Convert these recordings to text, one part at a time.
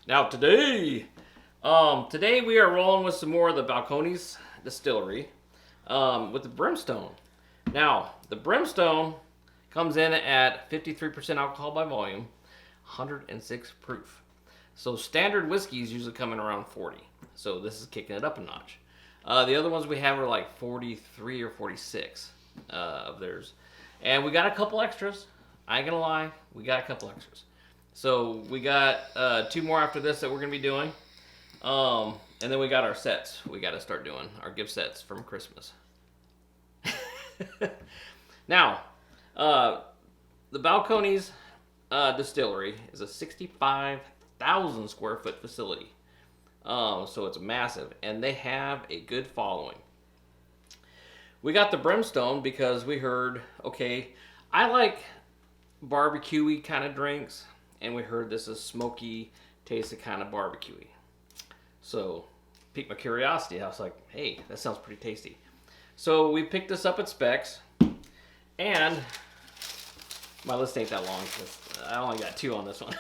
Now today we are rolling with some more of the Balcones Distillery with the Brimstone. Now, the Brimstone comes in at 53% alcohol by volume, 106 proof. So standard whiskeys usually come in around 40. So this is kicking it up a notch. The other ones we have are like 43 or 46 of theirs. And we got a couple extras. I ain't gonna lie, we got a couple extras. So we got 2 more after this that we're gonna be doing. And then we got our sets. We got to start doing our gift sets from Christmas. Now, the Balcones Distillery is a 65,000 square foot facility. So it's massive, and they have a good following. We got the Brimstone because we heard, okay, I like barbecue-y kind of drinks, and we heard this is smoky, tasted kind of barbecue-y. So, piqued my curiosity. I was like, hey, that sounds pretty tasty. So, we picked this up at Specs, and my list ain't that long because I only got 2 on this one.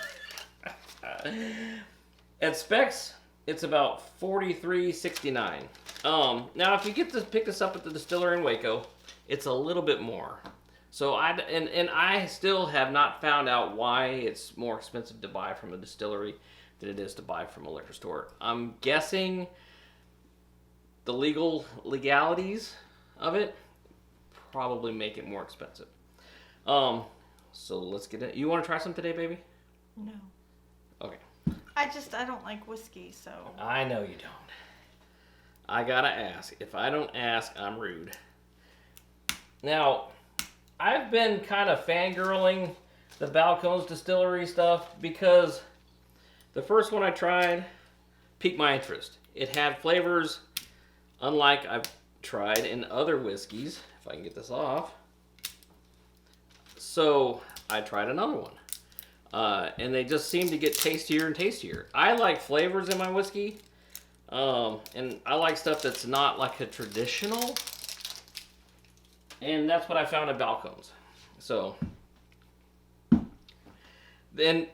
At Specs, it's about $43.69. Now, if you pick this up at the distillery in Waco, it's a little bit more. So, I still have not found out why it's more expensive to buy from a distillery than it is to buy from a liquor store. I'm guessing the legalities of it probably make it more expensive. So let's get it. You want to try some today, baby? No. Okay. I don't like whiskey, so. I know you don't. I gotta ask. If I don't ask, I'm rude. Now, I've been kind of fangirling the Balcones Distillery stuff because the first one I tried piqued my interest. It had flavors unlike I've tried in other whiskeys, if I can get this off. So I tried another one. And they just seem to get tastier and tastier. I like flavors in my whiskey. And I like stuff that's not like a traditional. And that's what I found at Balcones. So then,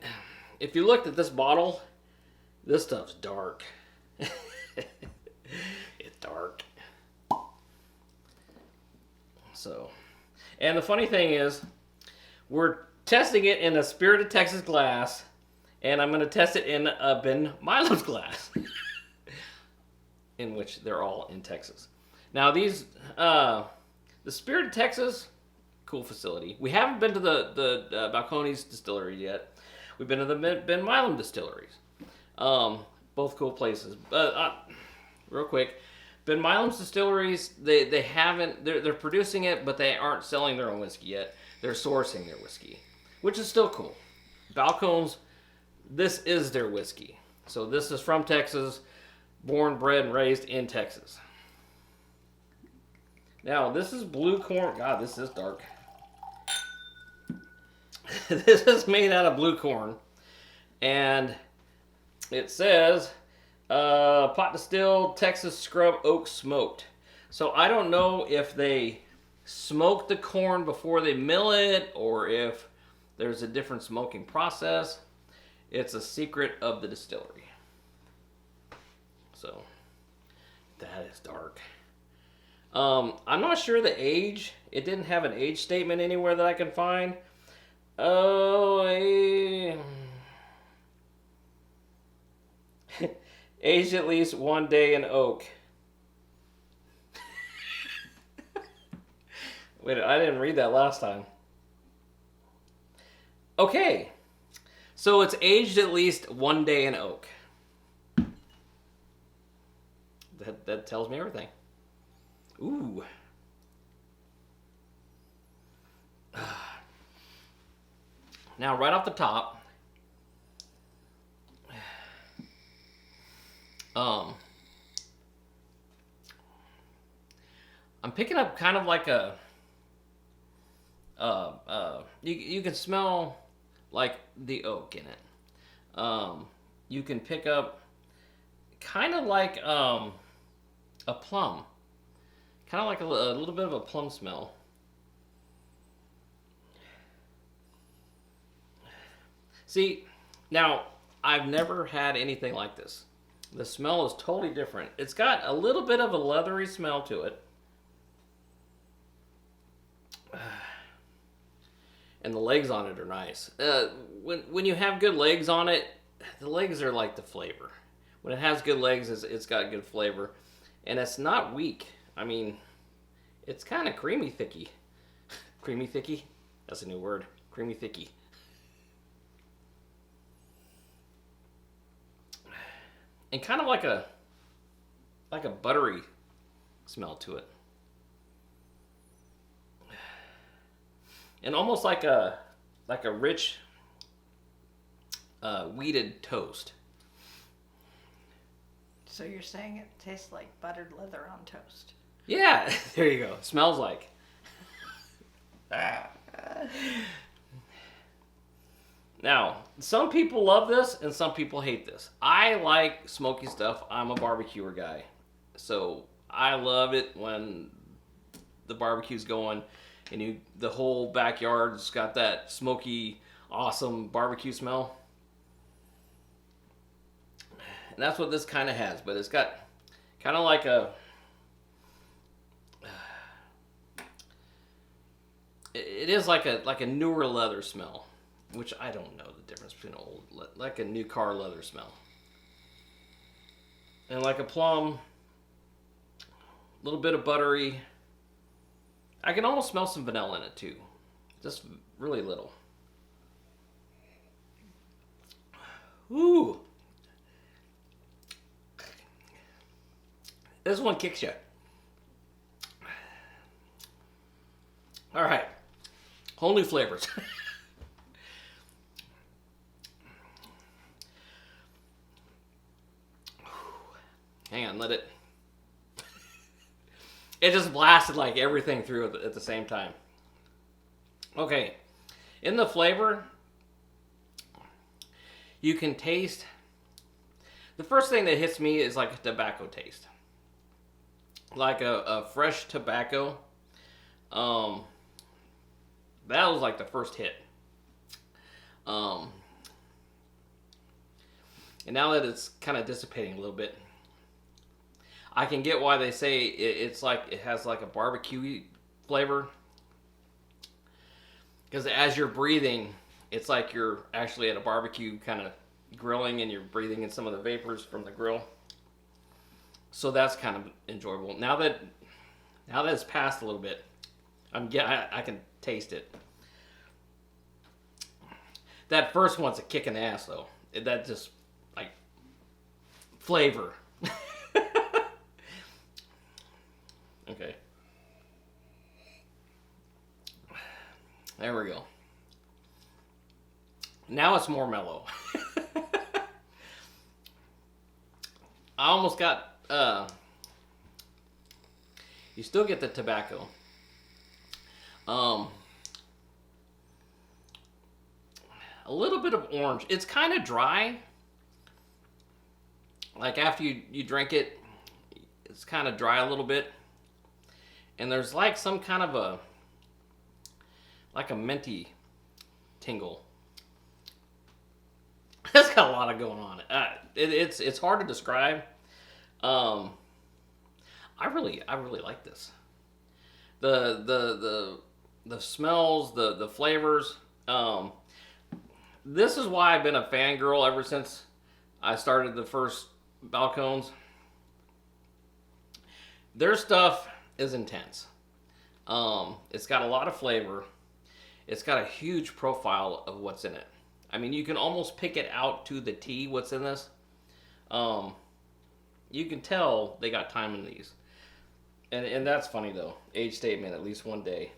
if you looked at this bottle, this stuff's dark. It's dark. So, and the funny thing is, we're testing it in a Spirit of Texas glass, and I'm going to test it in a Ben Milam's glass, in which they're all in Texas. Now, these, the Spirit of Texas, cool facility. We haven't been to the Balcones Distillery yet. We've been to the Ben Milam distilleries. Both cool places. Real quick, Ben Milam's distilleries, they're producing it, but they aren't selling their own whiskey yet. They're sourcing their whiskey, which is still cool. Balcones, this is their whiskey. So this is from Texas, born, bred, and raised in Texas. Now, this is blue corn. God, this is dark. This is made out of blue corn, and it says pot distilled Texas scrub oak smoked. So I don't know if they smoke the corn before they mill it or if there's a different smoking process. It's a secret of the distillery. So that is dark. I'm not sure the age. It didn't have an age statement anywhere that I can find. Oh, aged at least 1 day in oak. Wait, I didn't read that last time. Okay, so it's aged at least 1 day in oak. That tells me everything. Ooh. Now, right off the top, I'm picking up kind of like a, you can smell like the oak in it. You can pick up kind of like a plum, kind of like a little bit of a plum smell. See, now I've never had anything like this. The smell is totally different. It's got a little bit of a leathery smell to it. And the legs on it are nice. When you have good legs on it, the legs are like the flavor. When it has good legs, it's got good flavor. And it's not weak. I mean, it's kind of creamy thicky. Creamy thicky? That's a new word. Creamy thicky. And kind of like a buttery smell to it. And almost like a rich wheated toast. So you're saying it tastes like buttered leather on toast? Yeah, there you go. Smells like. Now, some people love this and some people hate this. I like smoky stuff. I'm a barbecuer guy. So I love it when the barbecue's going and the whole backyard's got that smoky, awesome barbecue smell. And that's what this kind of has, but it's got kind of like it is like a newer leather smell, which I don't know the difference between like a new car leather smell. And like a plum, a little bit of buttery. I can almost smell some vanilla in it too. Just really little. Ooh. This one kicks you. All right. Whole new flavors. Hang on, let it... It just blasted like everything through at the same time. Okay. In the flavor, you can taste... The first thing that hits me is like a tobacco taste. Like a fresh tobacco. That was like the first hit. And now that it's kind of dissipating a little bit, I can get why they say it's like it has like a barbecue flavor. Because as you're breathing, it's like you're actually at a barbecue kind of grilling and you're breathing in some of the vapors from the grill. So that's kind of enjoyable. Now that it's passed a little bit, I can taste it. That first one's a kick in the ass though. That just like flavor. Okay. There we go. Now it's more mellow. I almost got you still get the tobacco. A little bit of orange. It's kind of dry. Like after you drink it, it's kind of dry a little bit. And there's like some kind of like a minty tingle. It's got a lot of going on. It's hard to describe. I really like this. The smells, the flavors. This is why I've been a fangirl ever since I started the first Balcones. Their stuff is intense. It's got a lot of flavor. It's got a huge profile of what's in it. I mean, you can almost pick it out to the T what's in this. You can tell they got time in these. And that's funny though. Age statement, at least one day.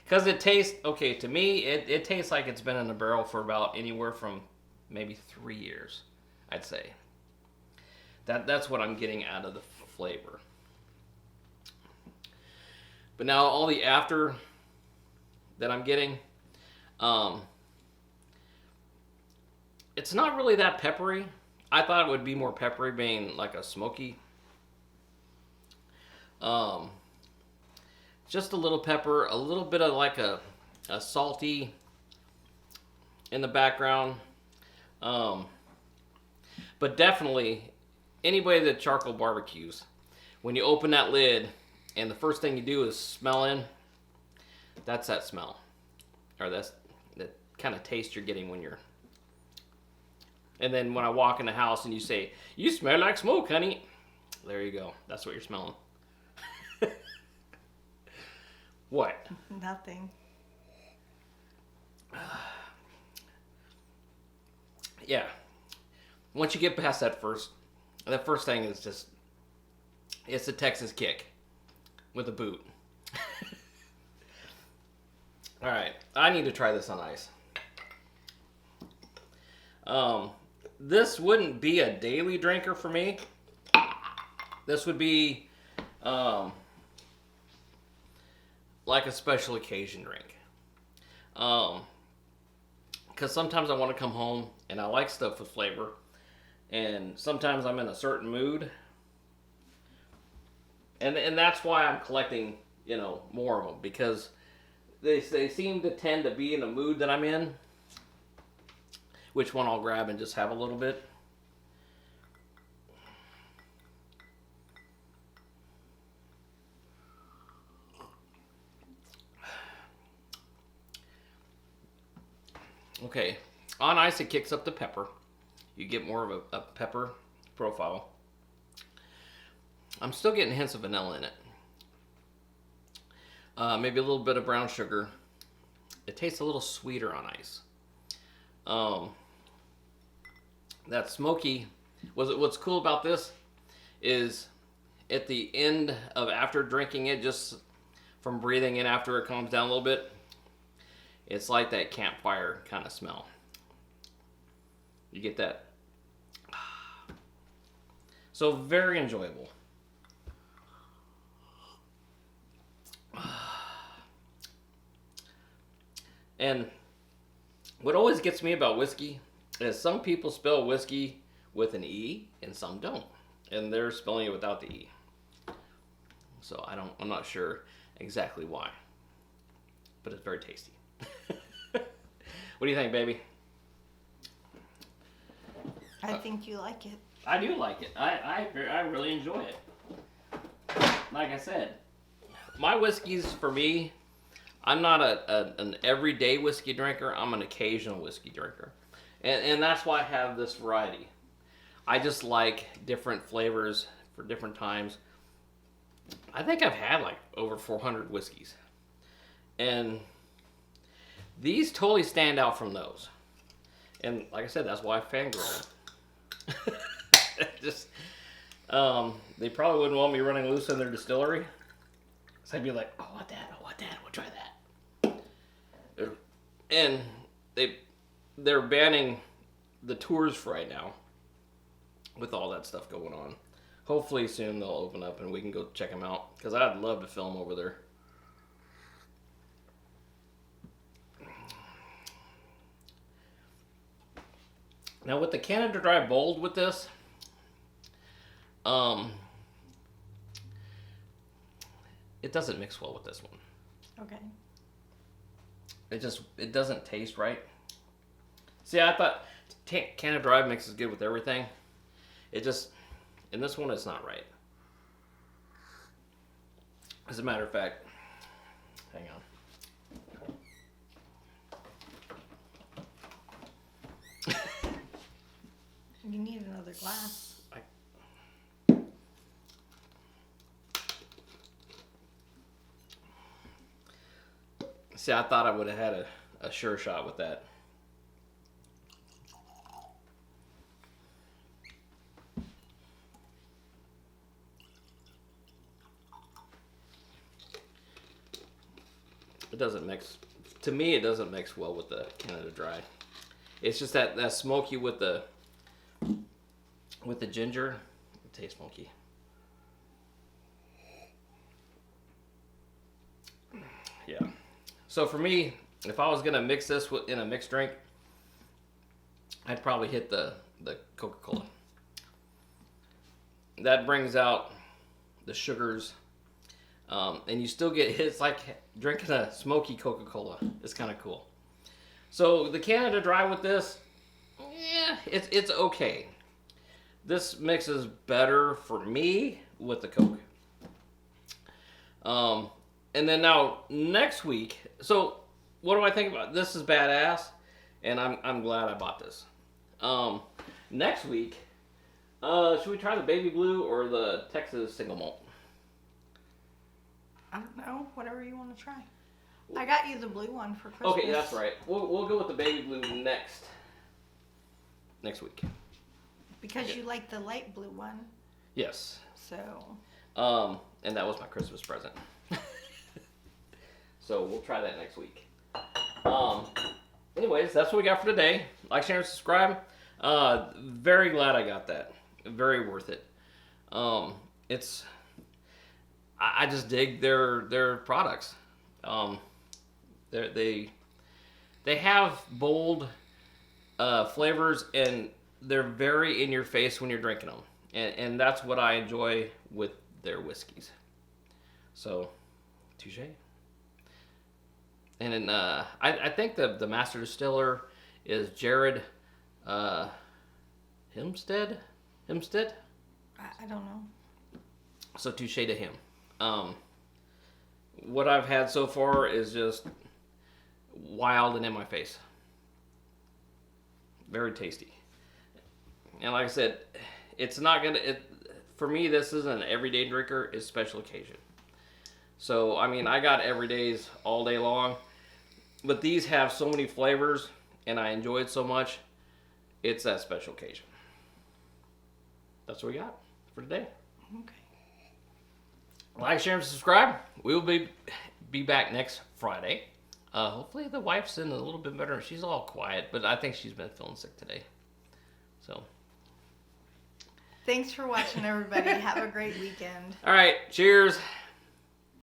Because it tastes, okay, to me, it tastes like it's been in a barrel for about anywhere from maybe 3 years, I'd say. That's what I'm getting out of the flavor. But now all the after that I'm getting, it's not really that peppery. I thought it would be more peppery, being like a smoky. Just a little pepper, a little bit of like a salty in the background. But definitely, anybody that charcoal barbecues, when you open that lid and the first thing you do is smell in, that's that smell. Or that's that kind of taste you're getting when you're... And then when I walk in the house and you say, "You smell like smoke, honey." There you go. That's what you're smelling. What? Nothing. Yeah. Once you get past that first thing is just, it's a Texas kick with a boot. All right, I need to try this on ice. This wouldn't be a daily drinker for me. This would be like a special occasion drink. Because sometimes I want to come home and I like stuff with flavor. And sometimes I'm in a certain mood. And that's why I'm collecting, more of them. Because they seem to tend to be in a mood that I'm in. Which one I'll grab and just have a little bit. Okay, on ice it kicks up the pepper. You get more of a pepper profile. I'm still getting hints of vanilla in it. Maybe a little bit of brown sugar. It tastes a little sweeter on ice. That smoky. What's cool about this is at the end of after drinking it, just from breathing in after it calms down a little bit, it's like that campfire kind of smell. You get that. So very enjoyable. And what always gets me about whiskey is some people spell whiskey with an E and some don't. And they're spelling it without the E. So I'm not sure exactly why. But it's very tasty. What do you think, baby? I think you like it. I do like it. I really enjoy it. Like I said, my whiskeys, for me, I'm not an everyday whiskey drinker. I'm an occasional whiskey drinker. And that's why I have this variety. I just like different flavors for different times. I think I've had like over 400 whiskeys. And these totally stand out from those. And like I said, that's why I fangirl. Just, they probably wouldn't want me running loose in their distillery. So I'd be like, I want that, we'll try that. And they're banning the tours for right now with all that stuff going on. Hopefully soon they'll open up and we can go check them out, because I'd love to film over there. Now with the Canada Dry Bold with this, it doesn't mix well with this one. Okay. It doesn't taste right. See, I thought Canada Dry mixes good with everything. In this one, it's not right. As a matter of fact, hang on. You need another glass. See, I thought I would have had a sure shot with that. It doesn't mix. To me, it doesn't mix well with the Canada Dry. It's just that smoky with the ginger. It tastes smoky. Yeah. So for me, if I was gonna mix this in a mixed drink, I'd probably hit the Coca-Cola. That brings out the sugars, and you still get, it's like drinking a smoky Coca-Cola. It's kind of cool. So the Canada Dry with this, yeah, it's okay. This mix is better for me with the Coke. And then now next week, so what do I think about this? Is badass, and I'm glad I bought this. Next week, should we try the baby blue or the Texas single malt? I don't know. Whatever you want to try. I got you the blue one for Christmas. Okay, that's right. We'll go with the baby blue next week. Because you like the light blue one. Yes. So. And that was my Christmas present. So we'll try that next week. Anyways, that's what we got for today. Like, share, and subscribe. Very glad I got that. Very worth it. It's. I just dig their products. They have bold flavors, and they're very in your face when you're drinking them, and that's what I enjoy with their whiskeys. So, touche. And then I think the master distiller is Jared Hempstead. I don't know. So touche to him. What I've had so far is just wild and in my face. Very tasty. And like I said, it's not gonna. For me, this isn't an everyday drinker. It's special occasion. So I mean, I got everydays all day long, but these have so many flavors, and I enjoy it so much. It's that special occasion. That's what we got for today. Okay. Like, share, and subscribe. We will be back next Friday. Hopefully the wife's in a little bit better. She's all quiet, but I think she's been feeling sick today. So. Thanks for watching, everybody. Have a great weekend. All right. Cheers.